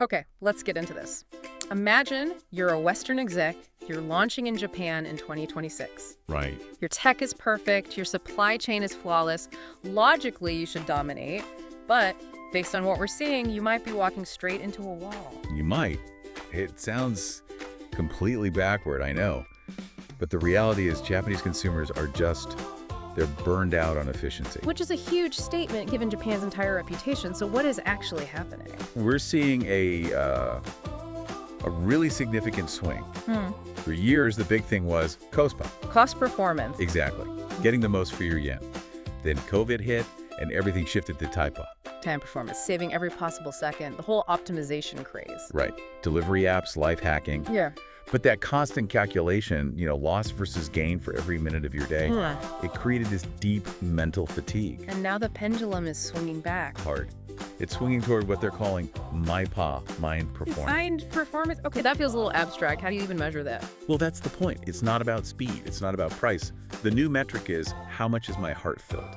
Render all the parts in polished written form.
Okay, let's get into this. Imagine you're a Western exec, you're launching in Japan in 2026. Right. Your tech is perfect, your supply chain is flawless. Logically, you should dominate, but based on what we're seeing, you might be walking straight into a wall. You might. It sounds completely backward, I know. But the reality is Japanese consumers are they're burned out on efficiency. Which is a huge statement given Japan's entire reputation. So what is actually happening? We're seeing a really significant swing. For years, the big thing was Kosupa. Cost performance. Exactly. Getting the most for your yen. Then COVID hit, and everything shifted to Taipa. Time performance, saving every possible second, the whole optimization craze. Right. Delivery apps, life hacking. Yeah. But that constant calculation, loss versus gain for every minute of your day, it created this deep mental fatigue. And now the pendulum is swinging back. Hard. It's swinging toward what they're calling Maipa, mind performance. Mind performance? Okay, that feels a little abstract. How do you even measure that? Well, that's the point. It's not about speed. It's not about price. The new metric is, how much is my heart filled?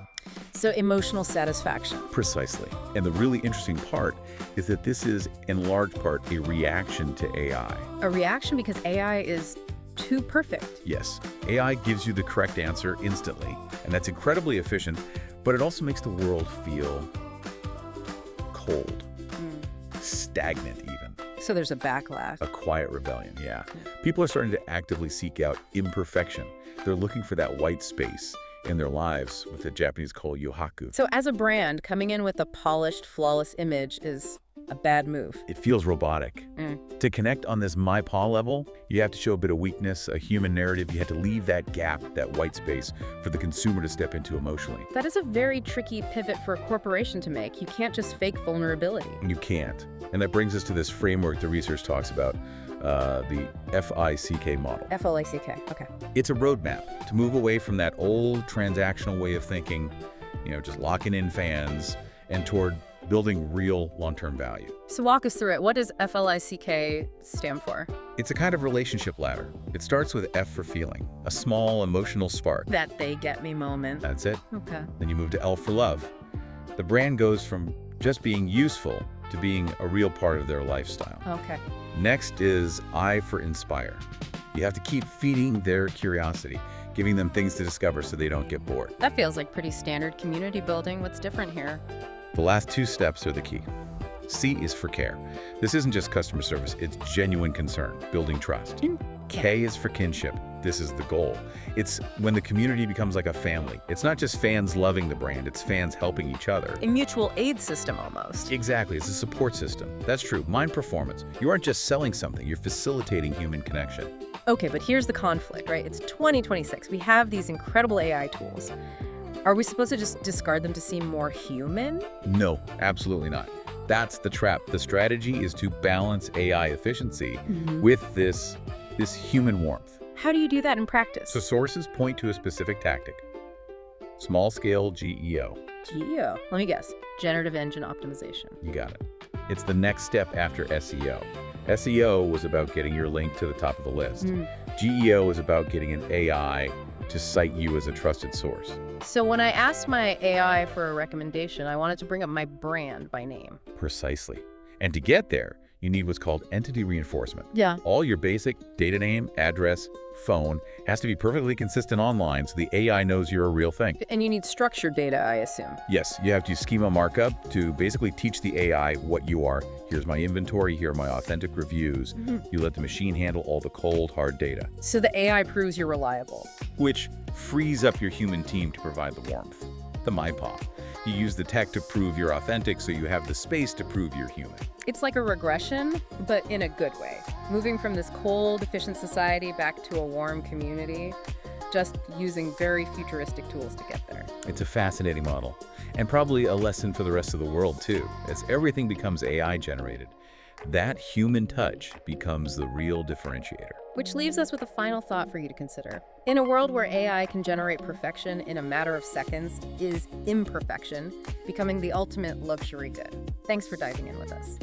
So emotional satisfaction. Precisely. And the really interesting part is that this is, in large part, a reaction to AI. A reaction because AI is too perfect. Yes. AI gives you the correct answer instantly, and that's incredibly efficient, but it also makes the world feel cold, stagnant even. So there's a backlash. A quiet rebellion, yeah. People are starting to actively seek out imperfection. They're looking for that white space in their lives, what the Japanese call yohaku. So as a brand, coming in with a polished, flawless image is a bad move. It feels robotic. To connect on this Maipa level, you have to show a bit of weakness, a human narrative. You have to leave that gap, that white space, for the consumer to step into emotionally. That is a very tricky pivot for a corporation to make. You can't just fake vulnerability. You can't. And that brings us to this framework the research talks about, the FICK model. FLACK, okay. It's a roadmap to move away from that old transactional way of thinking, just locking in fans, and toward building real long-term value. So walk us through it. What does FLICK stand for? It's a kind of relationship ladder. It starts with F for feeling, a small emotional spark. That they get me moment. That's it. Okay. Then you move to L for love. The brand goes from just being useful to being a real part of their lifestyle. Okay. Next is I for inspire. You have to keep feeding their curiosity, giving them things to discover so they don't get bored. That feels like pretty standard community building. What's different here? The last two steps are the key. C is for care. This isn't just customer service, it's genuine concern, building trust. K is for kinship. This is the goal. It's when the community becomes like a family. It's not just fans loving the brand, it's fans helping each other. A mutual aid system almost. Exactly, it's a support system. That's true. Mind performance. You aren't just selling something, you're facilitating human connection. Okay, but here's the conflict, right? It's 2026. We have these incredible AI tools. Are we supposed to just discard them to seem more human? No, absolutely not. That's the trap. The strategy is to balance AI efficiency with this human warmth. How do you do that in practice? So sources point to a specific tactic. Small-scale GEO. GEO. Let me guess. Generative engine optimization. You got it. It's the next step after SEO. SEO was about getting your link to the top of the list. GEO is about getting an AI to cite you as a trusted source. So when I asked my AI for a recommendation, I wanted to bring up my brand by name. Precisely. And to get there, you need what's called entity reinforcement. Yeah. All your basic data name, address, phone has to be perfectly consistent online so the AI knows you're a real thing. And you need structured data, I assume. Yes, you have to use schema markup to basically teach the AI what you are. Here's my inventory, here are my authentic reviews. You let the machine handle all the cold, hard data. So the AI proves you're reliable. Which frees up your human team to provide the warmth, the Maipa. You use the tech to prove you're authentic so you have the space to prove you're human. It's like a regression, but in a good way. Moving from this cold, efficient society back to a warm community, just using very futuristic tools to get there. It's a fascinating model, and probably a lesson for the rest of the world too. As everything becomes AI generated, that human touch becomes the real differentiator. Which leaves us with a final thought for you to consider. In a world where AI can generate perfection in a matter of seconds, is imperfection becoming the ultimate luxury good? Thanks for diving in with us.